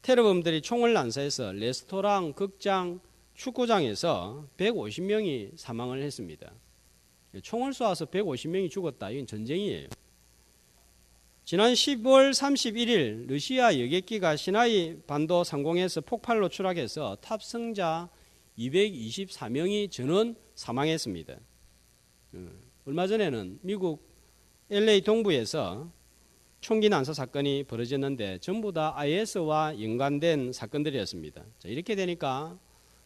테러범들이 총을 난사해서 레스토랑, 극장, 축구장에서 150명이 사망을 했습니다. 총을 쏘아서 150명이 죽었다. 이건 전쟁이에요. 지난 10월 31일 러시아 여객기가 시나이 반도 상공에서 폭발로 추락해서 탑승자 224명이 전원 사망했습니다. 얼마 전에는 미국 LA 동부에서 총기 난사 사건이 벌어졌는데 전부 다 IS와 연관된 사건들이었습니다. 자, 이렇게 되니까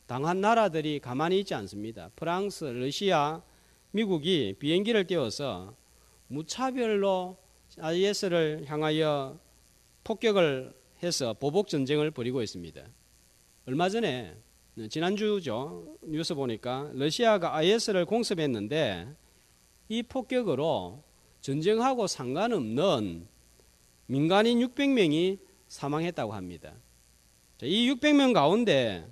당한 나라들이 가만히 있지 않습니다. 프랑스, 러시아, 미국이 비행기를 띄워서 무차별로 IS를 향하여 폭격을 해서 보복 전쟁을 벌이고 있습니다. 얼마 전에 지난주죠. 뉴스 보니까 러시아가 IS를 공습했는데 이 폭격으로 전쟁하고 상관없는 민간인 600명이 사망했다고 합니다. 이 600명 가운데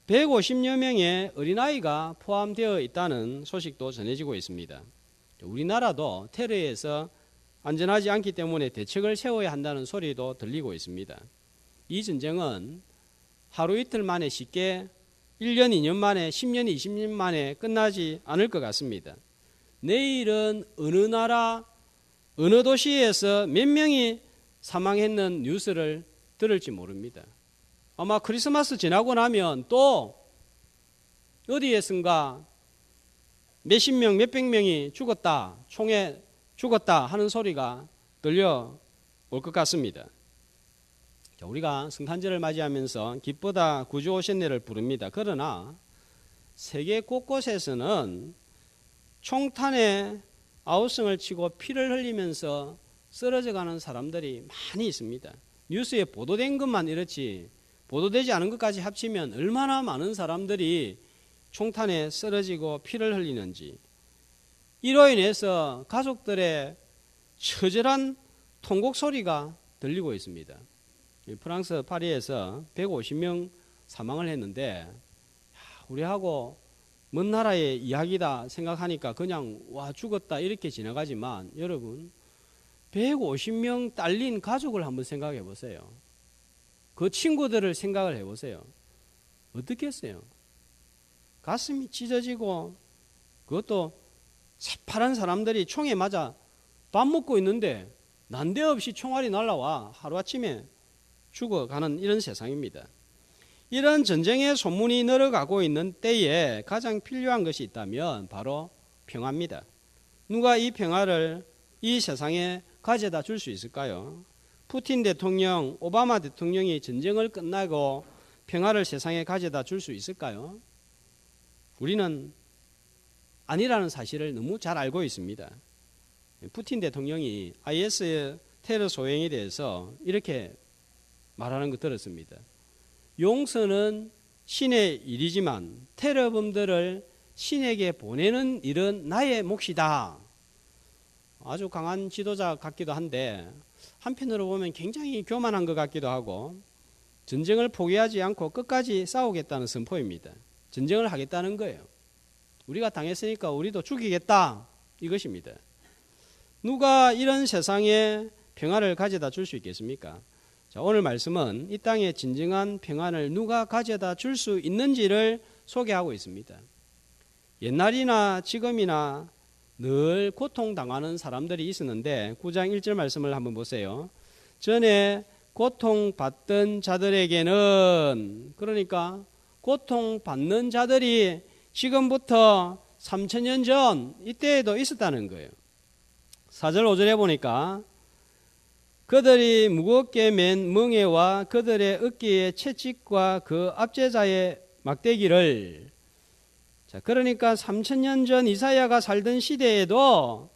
150여 명의 어린아이가 포함되어 있다는 소식도 전해지고 있습니다. 우리나라도 테러에서 안전하지 않기 때문에 대책을 세워야 한다는 소리도 들리고 있습니다. 이 전쟁은 하루 이틀 만에 쉽게 1년, 2년 만에, 10년, 20년 만에 끝나지 않을 것 같습니다. 내일은 어느 나라, 어느 도시에서 몇 명이 사망했는 뉴스를 들을지 모릅니다. 아마 크리스마스 지나고 나면 또 어디에선가 몇십 명, 몇백 명이 죽었다, 총에 죽었다 하는 소리가 들려올 것 같습니다. 우리가 성탄절을 맞이하면서 기쁘다 구주 오셨네를 부릅니다. 그러나 세계 곳곳에서는 총탄에 아우성을 치고 피를 흘리면서 쓰러져가는 사람들이 많이 있습니다. 뉴스에 보도된 것만 이렇지 보도되지 않은 것까지 합치면 얼마나 많은 사람들이 총탄에 쓰러지고 피를 흘리는지, 이로 인해서 가족들의 처절한 통곡 소리가 들리고 있습니다. 프랑스 파리에서 150명 사망을 했는데 우리하고 먼 나라의 이야기다 생각하니까 그냥 와 죽었다 이렇게 지나가지만 여러분 150명 딸린 가족을 한번 생각해 보세요. 그 친구들을 생각을 해보세요. 어떻겠어요? 가슴이 찢어지고 그것도 새파란 사람들이 총에 맞아 밥 먹고 있는데 난데없이 총알이 날라와 하루아침에 죽어가는 이런 세상입니다. 이런 전쟁의 소문이 늘어가고 있는 때에 가장 필요한 것이 있다면 바로 평화입니다. 누가 이 평화를 이 세상에 가져다 줄 수 있을까요? 푸틴 대통령, 오바마 대통령이 전쟁을 끝나고 평화를 세상에 가져다 줄 수 있을까요? 우리는 아니라는 사실을 너무 잘 알고 있습니다. 푸틴 대통령이 IS 테러 소행에 대해서 이렇게 말하는 거 들었습니다. 용서는 신의 일이지만 테러범들을 신에게 보내는 일은 나의 몫이다. 아주 강한 지도자 같기도 한데 한편으로 보면 굉장히 교만한 것 같기도 하고 전쟁을 포기하지 않고 끝까지 싸우겠다는 선포입니다. 전쟁을 하겠다는 거예요. 우리가 당했으니까 우리도 죽이겠다 이것입니다. 누가 이런 세상에 평화를 가져다 줄 수 있겠습니까? 자, 오늘 말씀은 이 땅의 진정한 평안을 누가 가져다 줄 수 있는지를 소개하고 있습니다. 옛날이나 지금이나 늘 고통당하는 사람들이 있었는데 9장 1절 말씀을 한번 보세요. 전에 고통받던 자들에게는, 그러니까 고통받는 자들이 지금부터 3000년 전 이때에도 있었다는 거예요. 4절 5절에 보니까 그들이 무겁게 맨 멍에와 그들의 어깨의 채찍과 그 압제자의 막대기를, 자, 그러니까 3000년 전 이사야가 살던 시대에도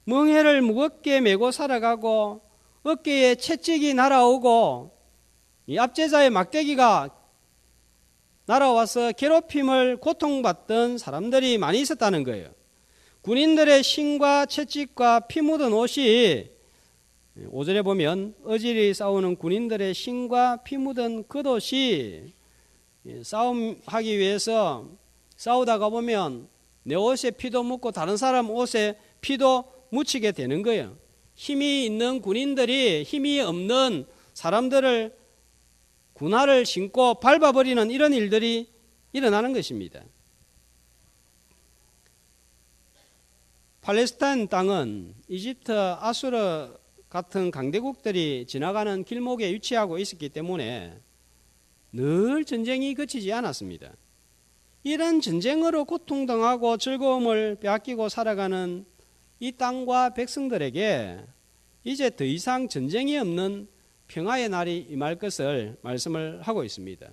멍에를 무겁게 메고 살아가고 어깨에 채찍이 날아오고 이 압제자의 막대기가 날아와서 괴롭힘을 고통받던 사람들이 많이 있었다는 거예요. 군인들의 신과 채찍과 피 묻은 옷이 5절에 보면 어질이 싸우는 군인들의 신과 피 묻은 겉옷이 싸움하기 위해서 싸우다가 보면 내 옷에 피도 묻고 다른 사람 옷에 피도 묻히게 되는 거예요. 힘이 있는 군인들이 힘이 없는 사람들을 군화를 신고 밟아버리는 이런 일들이 일어나는 것입니다. 팔레스타인 땅은 이집트, 아수르 같은 강대국들이 지나가는 길목에 위치하고 있었기 때문에 늘 전쟁이 그치지 않았습니다. 이런 전쟁으로 고통당하고 즐거움을 빼앗기고 살아가는 이 땅과 백성들에게 이제 더 이상 전쟁이 없는 평화의 날이 임할 것을 말씀을 하고 있습니다.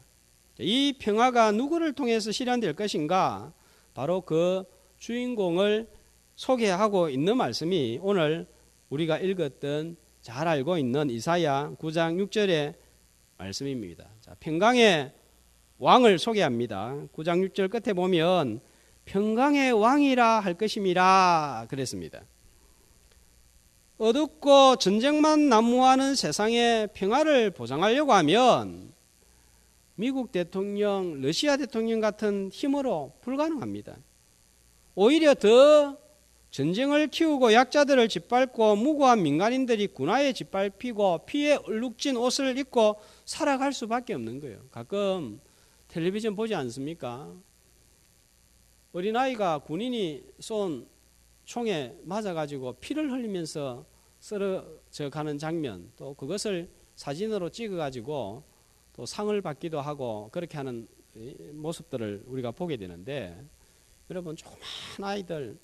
이 평화가 누구를 통해서 실현될 것인가? 바로 그 주인공을 소개하고 있는 말씀이 오늘 우리가 읽었던 잘 알고 있는 이사야 9장 6절의 말씀입니다. 자, 평강의 왕을 소개합니다. 9장 6절 끝에 보면 평강의 왕이라 할 것임이라 그랬습니다. 어둡고 전쟁만 난무하는 세상에 평화를 보장하려고 하면 미국 대통령, 러시아 대통령 같은 힘으로 불가능합니다. 오히려 더 전쟁을 키우고 약자들을 짓밟고 무고한 민간인들이 군화에 짓밟히고 피에 얼룩진 옷을 입고 살아갈 수밖에 없는 거예요. 가끔 텔레비전 보지 않습니까? 어린아이가 군인이 쏜 총에 맞아가지고 피를 흘리면서 쓰러져 가는 장면, 또 그것을 사진으로 찍어가지고 또 상을 받기도 하고 그렇게 하는 모습들을 우리가 보게 되는데, 여러분 조그만 아이들,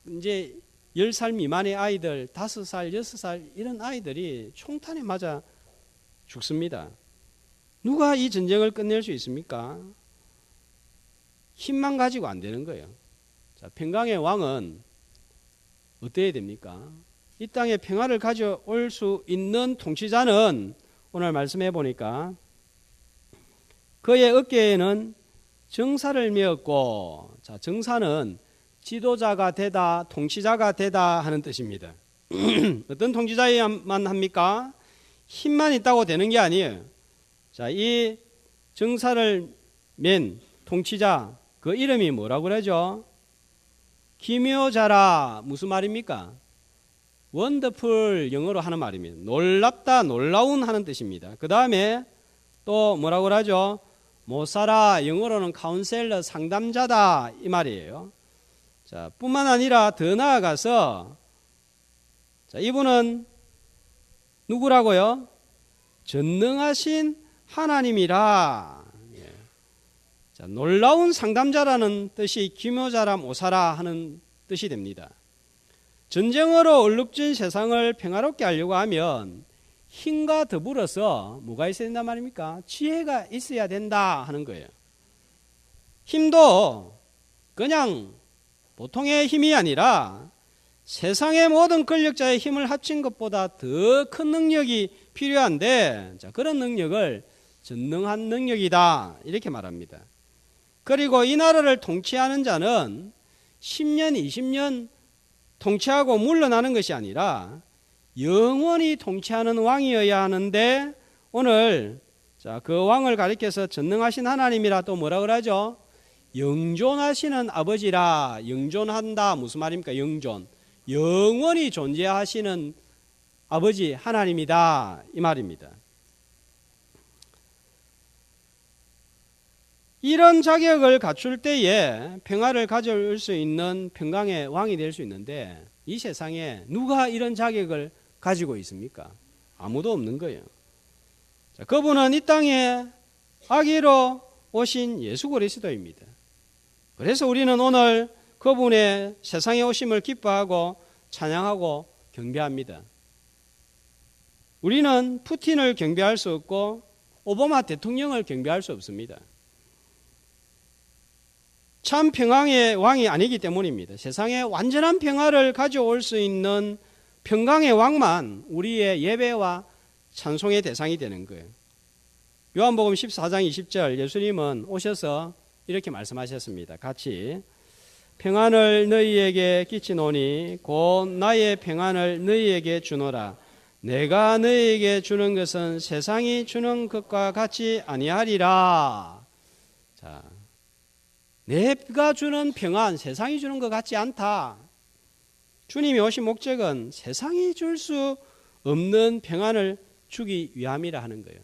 이제 10살 미만의 아이들, 5살, 6살 이런 아이들이 총탄에 맞아 죽습니다. 누가 이 전쟁을 끝낼 수 있습니까? 힘만 가지고 안 되는 거예요. 자, 평강의 왕은 어때야 됩니까? 이 땅에 평화를 가져올 수 있는 통치자는 오늘 말씀해 보니까 그의 어깨에는 정사를 메었고, 자, 정사는 지도자가 되다, 통치자가 되다 하는 뜻입니다. 어떤 통치자야만 합니까? 힘만 있다고 되는 게 아니에요. 자, 이 정사를 맨 통치자, 그 이름이 뭐라고 그러죠? 기묘자라. 무슨 말입니까? 원더풀, 영어로 하는 말입니다. 놀랍다, 놀라운 하는 뜻입니다. 그 다음에 또 뭐라고 그러죠? 모사라, 영어로는 카운셀러, 상담자다 이 말이에요. 자, 뿐만 아니라 더 나아가서, 자, 이분은 누구라고요? 전능하신 하나님이라. 예. 자, 놀라운 상담자라는 뜻이 기묘자라, 모사라 하는 뜻이 됩니다. 전쟁으로 얼룩진 세상을 평화롭게 하려고 하면 힘과 더불어서 뭐가 있어야 된단 말입니까? 지혜가 있어야 된다 하는 거예요. 힘도 그냥 보통의 힘이 아니라 세상의 모든 권력자의 힘을 합친 것보다 더 큰 능력이 필요한데, 자, 그런 능력을 전능한 능력이다 이렇게 말합니다. 그리고 이 나라를 통치하는 자는 10년, 20년 통치하고 물러나는 것이 아니라 영원히 통치하는 왕이어야 하는데, 오늘 자, 그 왕을 가리켜서 전능하신 하나님이라 또 뭐라 그러죠? 영존하시는 아버지라. 영존한다 무슨 말입니까? 영존, 영원히 존재하시는 아버지 하나님이다 이 말입니다. 이런 자격을 갖출 때에 평화를 가져올 수 있는 평강의 왕이 될 수 있는데, 이 세상에 누가 이런 자격을 가지고 있습니까? 아무도 없는 거예요. 자, 그분은 이 땅에 아기로 오신 예수 그리스도입니다. 그래서 우리는 오늘 그분의 세상에 오심을 기뻐하고 찬양하고 경배합니다. 우리는 푸틴을 경배할 수 없고 오바마 대통령을 경배할 수 없습니다. 참 평강의 왕이 아니기 때문입니다. 세상에 완전한 평화를 가져올 수 있는 평강의 왕만 우리의 예배와 찬송의 대상이 되는 거예요. 요한복음 14장 20절 예수님은 오셔서 이렇게 말씀하셨습니다. 같이 평안을 너희에게 끼치노니 곧 나의 평안을 너희에게 주노라. 내가 너희에게 주는 것은 세상이 주는 것과 같이 아니하리라. 자, 내가 주는 평안, 세상이 주는 것 같지 않다. 주님이 오신 목적은 세상이 줄 수 없는 평안을 주기 위함이라 하는 거예요.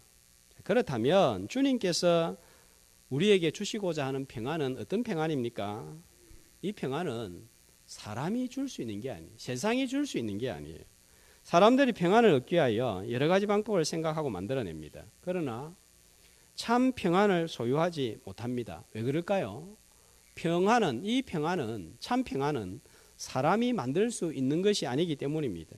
그렇다면 주님께서 우리에게 주시고자 하는 평안은 어떤 평안입니까? 이 평안은 사람이 줄 수 있는 게 아니에요. 세상이 줄 수 있는 게 아니에요. 사람들이 평안을 얻기 위하여 여러 가지 방법을 생각하고 만들어냅니다. 그러나 참 평안을 소유하지 못합니다. 왜 그럴까요? 참 평안은 사람이 만들 수 있는 것이 아니기 때문입니다.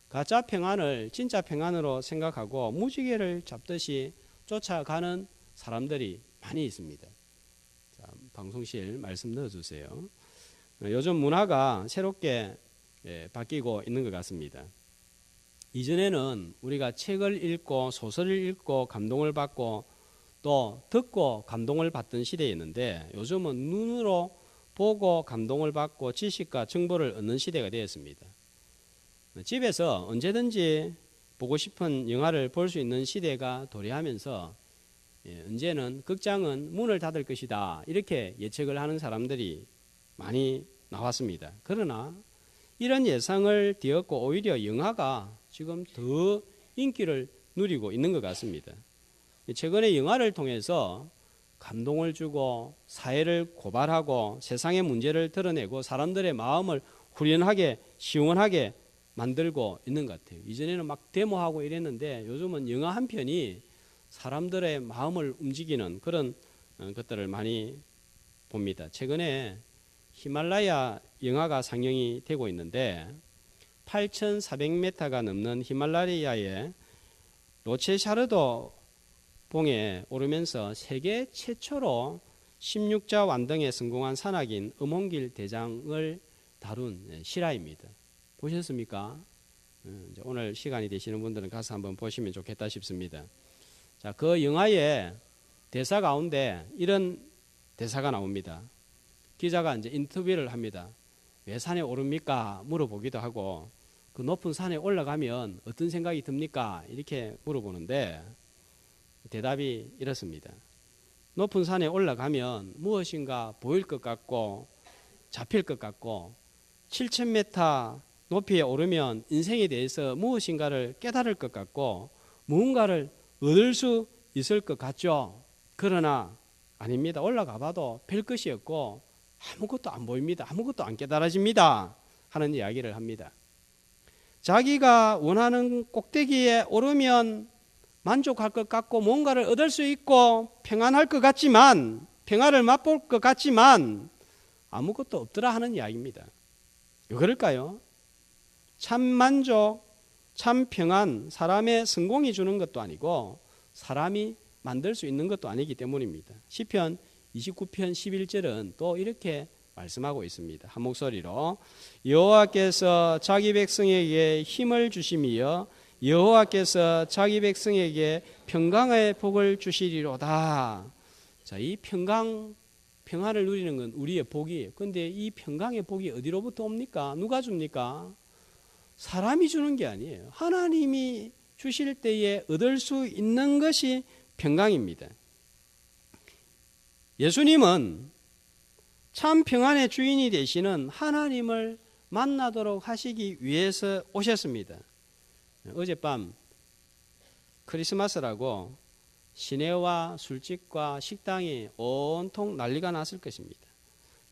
가짜 평안을 진짜 평안으로 생각하고 무지개를 잡듯이 쫓아가는 사람들이 많이 있습니다. 자, 방송실 말씀 넣어주세요. 요즘 문화가 새롭게 바뀌고 있는 것 같습니다. 이전에는 우리가 책을 읽고 소설을 읽고 감동을 받고 또 듣고 감동을 받던 시대였는데 요즘은 눈으로 보고 감동을 받고 지식과 정보를 얻는 시대가 되었습니다. 집에서 언제든지 보고 싶은 영화를 볼 수 있는 시대가 도래하면서 언제는 극장은 문을 닫을 것이다 이렇게 예측을 하는 사람들이 많이 나왔습니다. 그러나 이런 예상을 뒤엎고 오히려 영화가 지금 더 인기를 누리고 있는 것 같습니다. 최근에 영화를 통해서 감동을 주고 사회를 고발하고 세상의 문제를 드러내고 사람들의 마음을 후련하게 시원하게 만들고 있는 것 같아요. 이전에는 막 데모하고 이랬는데 요즘은 영화 한 편이 사람들의 마음을 움직이는 그런 것들을 많이 봅니다. 최근에 히말라야 영화가 상영이 되고 있는데 8,400m가 넘는 히말라야의 로체샤르도 봉에 오르면서 세계 최초로 16자 완등에 성공한 산악인 음홍길 대장을 다룬 실화입니다. 보셨습니까? 오늘 시간이 되시는 분들은 가서 한번 보시면 좋겠다 싶습니다. 자, 그 영화의 대사 가운데 이런 대사가 나옵니다. 기자가 이제 인터뷰를 합니다. 왜 산에 오릅니까? 물어보기도 하고 그 높은 산에 올라가면 어떤 생각이 듭니까? 이렇게 물어보는데 대답이 이렇습니다. 높은 산에 올라가면 무엇인가 보일 것 같고 잡힐 것 같고 7,000m 높이에 오르면 인생에 대해서 무엇인가를 깨달을 것 같고 무언가를 얻을 수 있을 것 같죠. 그러나 아닙니다. 올라가 봐도 별 것이 없고 아무것도 안 보입니다. 아무것도 안 깨달아집니다. 하는 이야기를 합니다. 자기가 원하는 꼭대기에 오르면 만족할 것 같고 뭔가를 얻을 수 있고 평안할 것 같지만 평안을 맛볼 것 같지만 아무것도 없더라 하는 이야기입니다. 왜 그럴까요? 참 만족, 참 평안, 사람의 성공이 주는 것도 아니고 사람이 만들 수 있는 것도 아니기 때문입니다. 시편 29편 11절은 또 이렇게 말씀하고 있습니다. 한 목소리로 여호와께서 자기 백성에게 힘을 주심이여 여호와께서 자기 백성에게 평강의 복을 주시리로다. 자, 이 평안을 누리는 건 우리의 복이에요. 그런데 이 평강의 복이 어디로부터 옵니까? 누가 줍니까? 사람이 주는 게 아니에요. 하나님이 주실 때에 얻을 수 있는 것이 평강입니다. 예수님은 참 평안의 주인이 되시는 하나님을 만나도록 하시기 위해서 오셨습니다. 어젯밤 크리스마스라고 시내와 술집과 식당이 온통 난리가 났을 것입니다.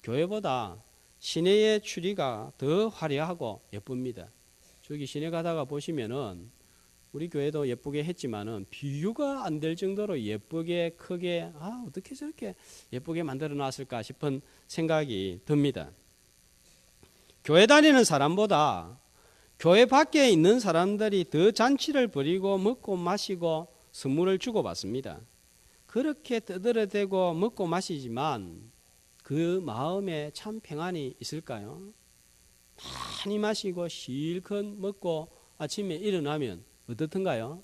교회보다 시내의 추리가 더 화려하고 예쁩니다. 저기 시내 가다가 보시면은 우리 교회도 예쁘게 했지만은 비교가 안 될 정도로 예쁘게 크게 어떻게 저렇게 예쁘게 만들어 놨을까 싶은 생각이 듭니다. 교회 다니는 사람보다 교회 밖에 있는 사람들이 더 잔치를 벌이고 먹고 마시고 선물을 주고받습니다. 그렇게 떠들어대고 먹고 마시지만 그 마음에 참 평안이 있을까요? 많이 마시고 실컷 먹고 아침에 일어나면 어떻던가요?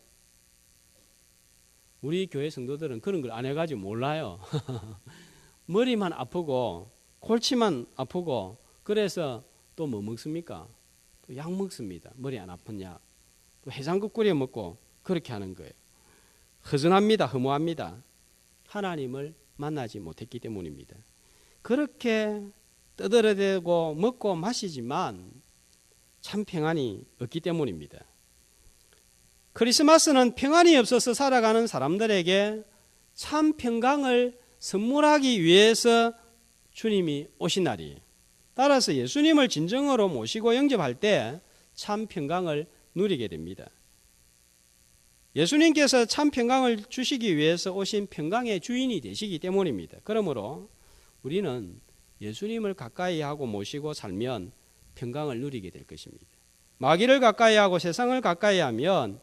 우리 교회 성도들은 그런 걸 안 해가지고 몰라요. 머리만 아프고 골치만 아프고 그래서 또 뭐 먹습니까? 또 약 먹습니다. 머리 안 아픈 약. 또 해장국 끓여 먹고 그렇게 하는 거예요. 허전합니다. 허무합니다. 하나님을 만나지 못했기 때문입니다. 그렇게 떠들어대고 먹고 마시지만 참 평안이 없기 때문입니다. 크리스마스는 평안이 없어서 살아가는 사람들에게 참 평강을 선물하기 위해서 주님이 오신 날이에요. 따라서 예수님을 진정으로 모시고 영접할 때 참 평강을 누리게 됩니다. 예수님께서 참 평강을 주시기 위해서 오신 평강의 주인이 되시기 때문입니다. 그러므로 우리는 예수님을 가까이 하고 모시고 살면 평강을 누리게 될 것입니다. 마귀를 가까이 하고 세상을 가까이 하면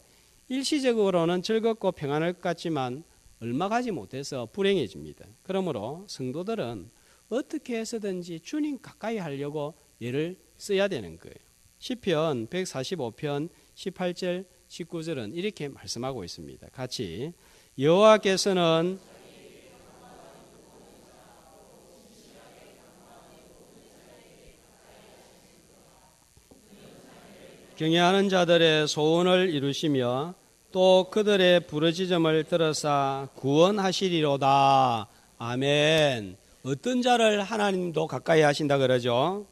일시적으로는 즐겁고 평안할 것 같지만 얼마 가지 못해서 불행해집니다. 그러므로 성도들은 어떻게 해서든지 주님 가까이 하려고 애를 써야 되는 거예요. 시편 145편 18절 19절은 이렇게 말씀하고 있습니다. 같이 여호와께서는 경외하는 자들의 소원을 이루시며 또 그들의 부르짖음을 들으사 구원하시리로다. 아멘. 어떤 자를 하나님도 가까이 하신다 그러죠?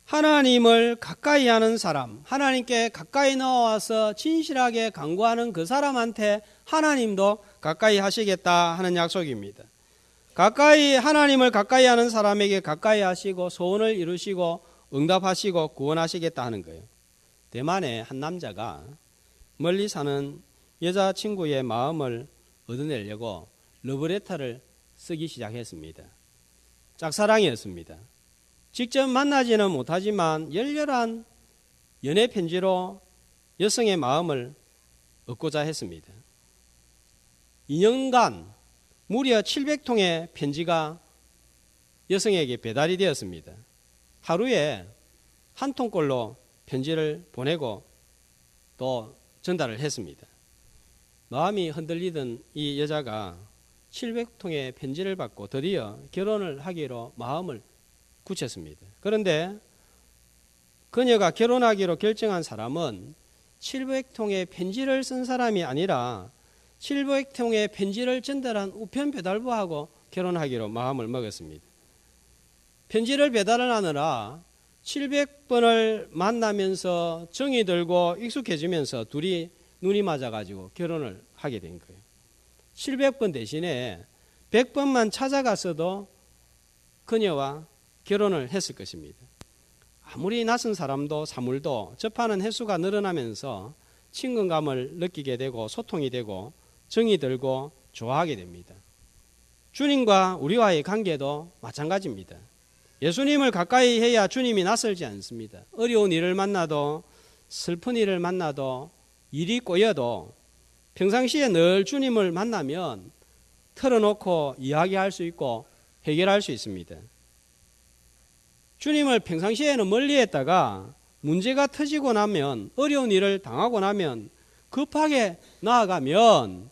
하나님을 가까이 하는 사람, 하나님께 가까이 나와서 진실하게 간구하는 그 사람한테 하나님도 가까이 하시겠다 하는 약속입니다. 하나님을 가까이 하는 사람에게 가까이 하시고 소원을 이루시고 응답하시고 구원하시겠다 하는 거예요. 대만의 한 남자가 멀리 사는 여자친구의 마음을 얻어내려고 러브레터를 쓰기 시작했습니다. 짝사랑이었습니다. 직접 만나지는 못하지만 열렬한 연애 편지로 여성의 마음을 얻고자 했습니다. 2년간 무려 700통의 편지가 여성에게 배달이 되었습니다. 하루에 한 통꼴로 편지를 보내고 또 전달을 했습니다. 마음이 흔들리던 이 여자가 700통의 편지를 받고 드디어 결혼을 하기로 마음을 굳혔습니다. 그런데 그녀가 결혼하기로 결정한 사람은 700통의 편지를 쓴 사람이 아니라 700통의 편지를 전달한 우편 배달부하고 결혼하기로 마음을 먹었습니다. 편지를 배달을 하느라 700번을 만나면서 정이 들고 익숙해지면서 둘이 눈이 맞아가지고 결혼을 하게 된 거예요. 700번 대신에 100번만 찾아갔어도 그녀와 결혼을 했을 것입니다. 아무리 낯선 사람도 사물도 접하는 횟수가 늘어나면서 친근감을 느끼게 되고 소통이 되고 정이 들고 좋아하게 됩니다. 주님과 우리와의 관계도 마찬가지입니다. 예수님을 가까이 해야 주님이 낯설지 않습니다. 어려운 일을 만나도 슬픈 일을 만나도 일이 꼬여도 평상시에 늘 주님을 만나면 털어놓고 이야기할 수 있고 해결할 수 있습니다. 주님을 평상시에는 멀리했다가 문제가 터지고 나면 어려운 일을 당하고 나면 급하게 나아가면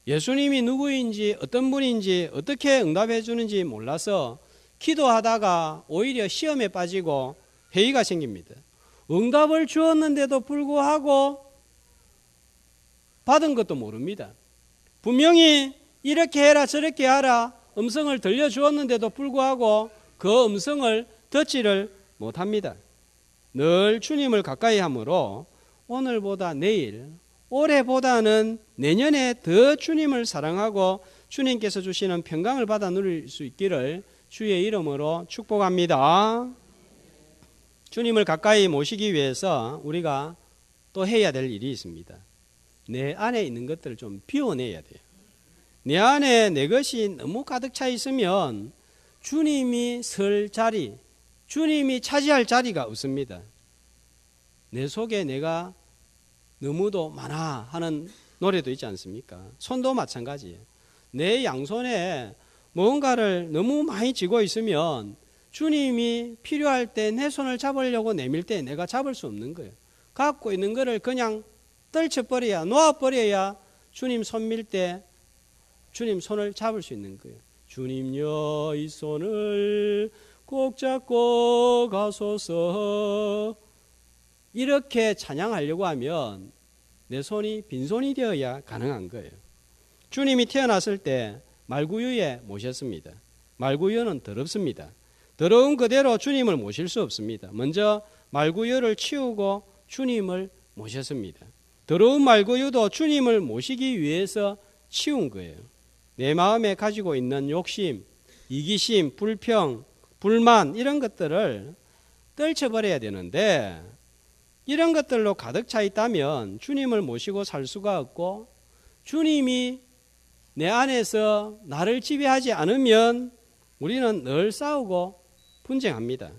예수님이 누구인지 어떤 분인지 어떻게 응답해 주는지 몰라서 기도하다가 오히려 시험에 빠지고 회의가 생깁니다. 응답을 주었는데도 불구하고 받은 것도 모릅니다. 분명히 이렇게 해라 저렇게 하라 음성을 들려주었는데도 불구하고 그 음성을 듣지를 못합니다. 늘 주님을 가까이 함으로 오늘보다 내일, 올해보다는 내년에 더 주님을 사랑하고 주님께서 주시는 평강을 받아 누릴 수 있기를 주의 이름으로 축복합니다. 주님을 가까이 모시기 위해서 우리가 또 해야 될 일이 있습니다. 내 안에 있는 것들을 좀 비워내야 돼요. 내 안에 내 것이 너무 가득 차 있으면 주님이 설 자리, 주님이 차지할 자리가 없습니다. 내 속에 내가 너무도 많아 하는 노래도 있지 않습니까? 손도 마찬가지예요. 내 양손에 뭔가를 너무 많이 쥐고 있으면 주님이 필요할 때 내 손을 잡으려고 내밀 때 내가 잡을 수 없는 거예요. 갖고 있는 거를 그냥 떨쳐버려야, 놓아버려야 주님 손 밀 때 주님 손을 잡을 수 있는 거예요. 주님여 이 손을 꼭 잡고 가소서. 이렇게 찬양하려고 하면 내 손이 빈손이 되어야 가능한 거예요. 주님이 태어났을 때 말구유에 모셨습니다. 말구유는 더럽습니다. 더러운 그대로 주님을 모실 수 없습니다. 먼저 말구유를 치우고 주님을 모셨습니다. 더러운 말고유도 주님을 모시기 위해서 치운 거예요. 내 마음에 가지고 있는 욕심, 이기심, 불평, 불만 이런 것들을 떨쳐버려야 되는데 이런 것들로 가득 차 있다면 주님을 모시고 살 수가 없고 주님이 내 안에서 나를 지배하지 않으면 우리는 늘 싸우고 분쟁합니다.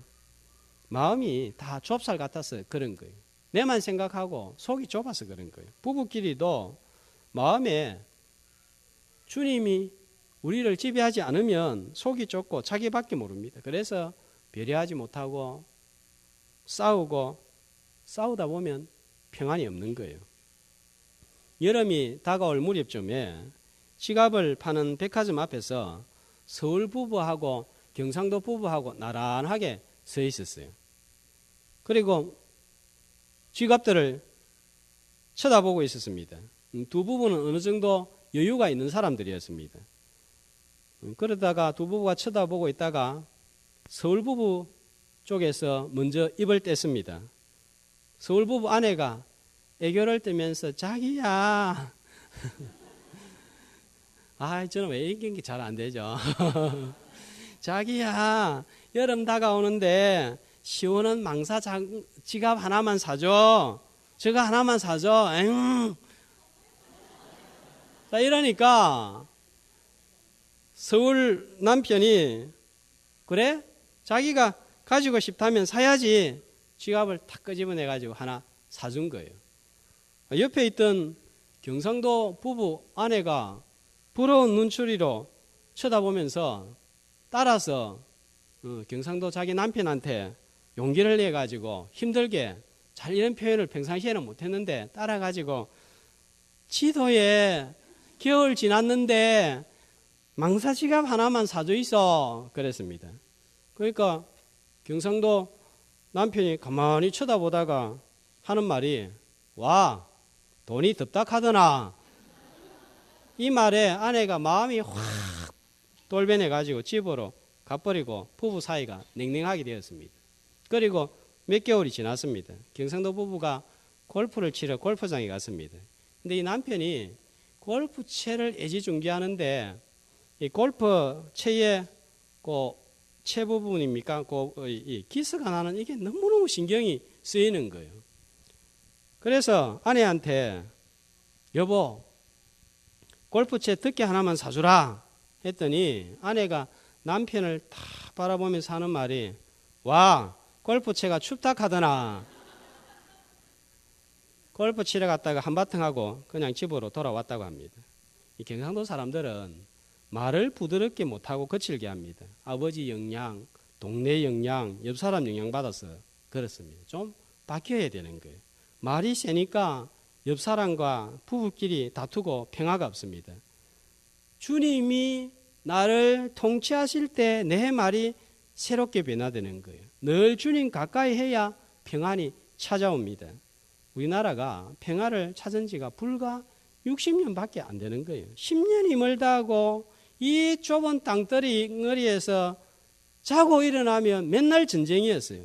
마음이 다 좁쌀 같아서 그런 거예요. 내만 생각하고 속이 좁아서 그런 거예요. 부부끼리도 마음에 주님이 우리를 지배하지 않으면 속이 좁고 자기밖에 모릅니다. 그래서 배려하지 못하고 싸우다 보면 평안이 없는 거예요. 여름이 다가올 무렵쯤에 지갑을 파는 백화점 앞에서 서울 부부하고 경상도 부부하고 나란하게 서 있었어요. 그리고 지갑들을 쳐다보고 있었습니다. 두 부부는 어느 정도 여유가 있는 사람들이었습니다. 그러다가 두 부부가 쳐다보고 있다가 서울 부부 쪽에서 먼저 입을 뗐습니다. 서울 부부 아내가 애교를 떨면서 자기야. 저는 왜 이런 게 잘 안 되죠. 자기야, 여름 다가오는데 시원한 망사 지갑 하나만 사줘. 저거 하나만 사줘. 자, 이러니까 서울 남편이 그래? 자기가 가지고 싶다면 사야지. 지갑을 탁 끄집어내가지고 하나 사준 거예요. 옆에 있던 경상도 부부 아내가 부러운 눈초리로 쳐다보면서 따라서 경상도 자기 남편한테 용기를 내가지고 힘들게 잘 이런 표현을 평상시에는 못했는데 따라가지고 지도에 겨울 지났는데 망사지갑 하나만 사줘 있어 그랬습니다. 그러니까 경상도 남편이 가만히 쳐다보다가 하는 말이 와 돈이 덥다카더나. 이 말에 아내가 마음이 확 돌변해가지고 집으로 가버리고 부부 사이가 냉랭하게 되었습니다. 그리고 몇 개월이 지났습니다. 경상도 부부가 골프를 치러 골프장에 갔습니다. 근데 이 남편이 골프채를 애지중지하는데 이 골프채의 채 부분입니까? 이 기스가 나는 이게 너무너무 신경이 쓰이는 거예요. 그래서 아내한테 여보 골프채 덮개 하나만 사주라 했더니 아내가 남편을 다 바라보면서 하는 말이 와 골프채가 춥다 카더나. 골프 치러 갔다가 한바탕 하고 그냥 집으로 돌아왔다고 합니다. 이 경상도 사람들은 말을 부드럽게 못하고 거칠게 합니다. 아버지 영향, 동네 영향, 옆 사람 영향 받아서 그렇습니다. 좀 바뀌어야 되는 거예요. 말이 세니까 옆 사람과 부부끼리 다투고 평화가 없습니다. 주님이 나를 통치하실 때 내 말이 새롭게 변화되는 거예요. 늘 주님 가까이 해야 평안이 찾아옵니다. 우리나라가 평화를 찾은 지가 불과 60년밖에 안 되는 거예요. 10년이 멀다 하고 이 좁은 땅덩어리에서 자고 일어나면 맨날 전쟁이었어요.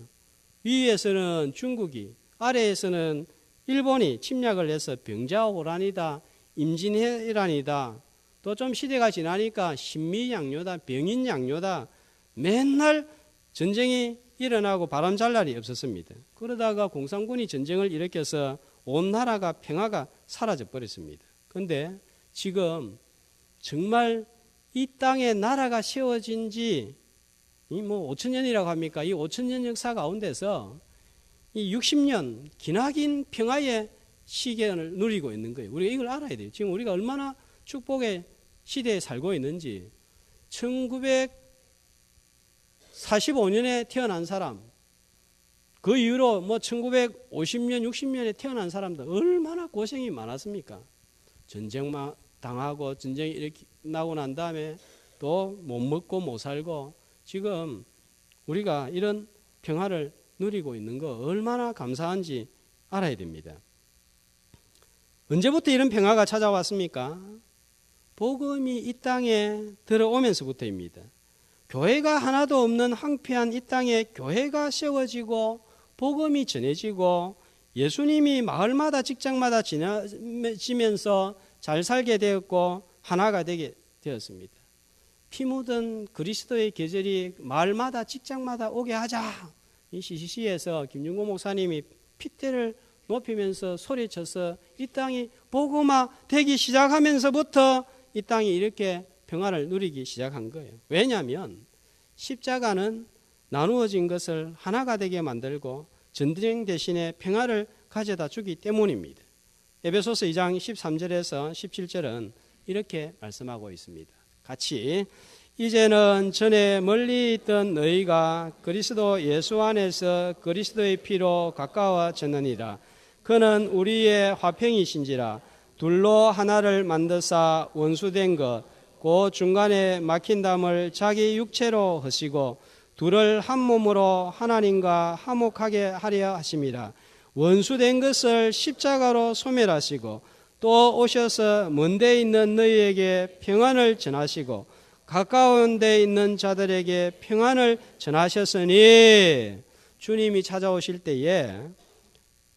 위에서는 중국이, 아래에서는 일본이 침략을 해서 병자호란이다, 임진왜란이다, 또 좀 시대가 지나니까 신미양요다, 병인양요다, 맨날 전쟁이 일어나고 바람 잘 날이 없었습니다. 그러다가 공산군이 전쟁을 일으켜서 온 나라가 평화가 사라져 버렸습니다. 그런데 지금 정말 이 땅에 나라가 세워진 지 5천년이라고 합니까? 이 5천년 역사 가운데서 이 60년 기나긴 평화의 시간을 누리고 있는 거예요. 우리가 이걸 알아야 돼요. 지금 우리가 얼마나 축복의 시대에 살고 있는지. 1945년에 태어난 사람, 그 이후로 1950년, 60년에 태어난 사람들 얼마나 고생이 많았습니까? 전쟁 당하고 전쟁이 이렇게 나고 난 다음에 또 못 먹고 못 살고 지금 우리가 이런 평화를 누리고 있는 거 얼마나 감사한지 알아야 됩니다. 언제부터 이런 평화가 찾아왔습니까? 복음이 이 땅에 들어오면서부터입니다. 교회가 하나도 없는 황폐한 이 땅에 교회가 세워지고 복음이 전해지고 예수님이 마을마다 직장마다 지나면서 잘 살게 되었고 하나가 되게 되었습니다. 피 묻은 그리스도의 계절이 마을마다 직장마다 오게 하자. 이 CCC에서 김윤고 목사님이 핏대를 높이면서 소리쳐서 이 땅이 복음화 되기 시작하면서부터 이 땅이 이렇게 평화를 누리기 시작한 거예요. 왜냐하면 십자가는 나누어진 것을 하나가 되게 만들고 전쟁 대신에 평화를 가져다 주기 때문입니다. 에베소서 2장 13절에서 17절은 이렇게 말씀하고 있습니다. 같이 이제는 전에 멀리 있던 너희가 그리스도 예수 안에서 그리스도의 피로 가까워졌느니라. 그는 우리의 화평이신지라. 둘로 하나를 만드사 원수된 것 그 중간에 막힌 담을 자기 육체로 하시고 둘을 한 몸으로 하나님과 화목하게 하려 하심이라. 원수된 것을 십자가로 소멸하시고 또 오셔서 먼데 있는 너희에게 평안을 전하시고 가까운 데 있는 자들에게 평안을 전하셨으니 주님이 찾아오실 때에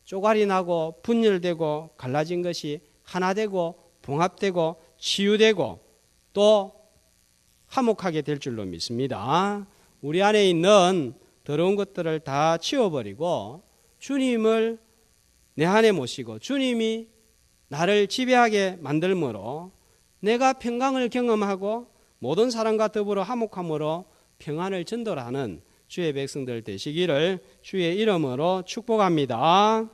쪼가리 나고 분열되고 갈라진 것이 하나 되고 봉합되고 치유되고 또 화목하게 될 줄로 믿습니다. 우리 안에 있는 더러운 것들을 다 치워버리고 주님을 내 안에 모시고 주님이 나를 지배하게 만들므로 내가 평강을 경험하고 모든 사람과 더불어 화목함으로 평안을 전도하는 주의 백성들 되시기를 주의 이름으로 축복합니다.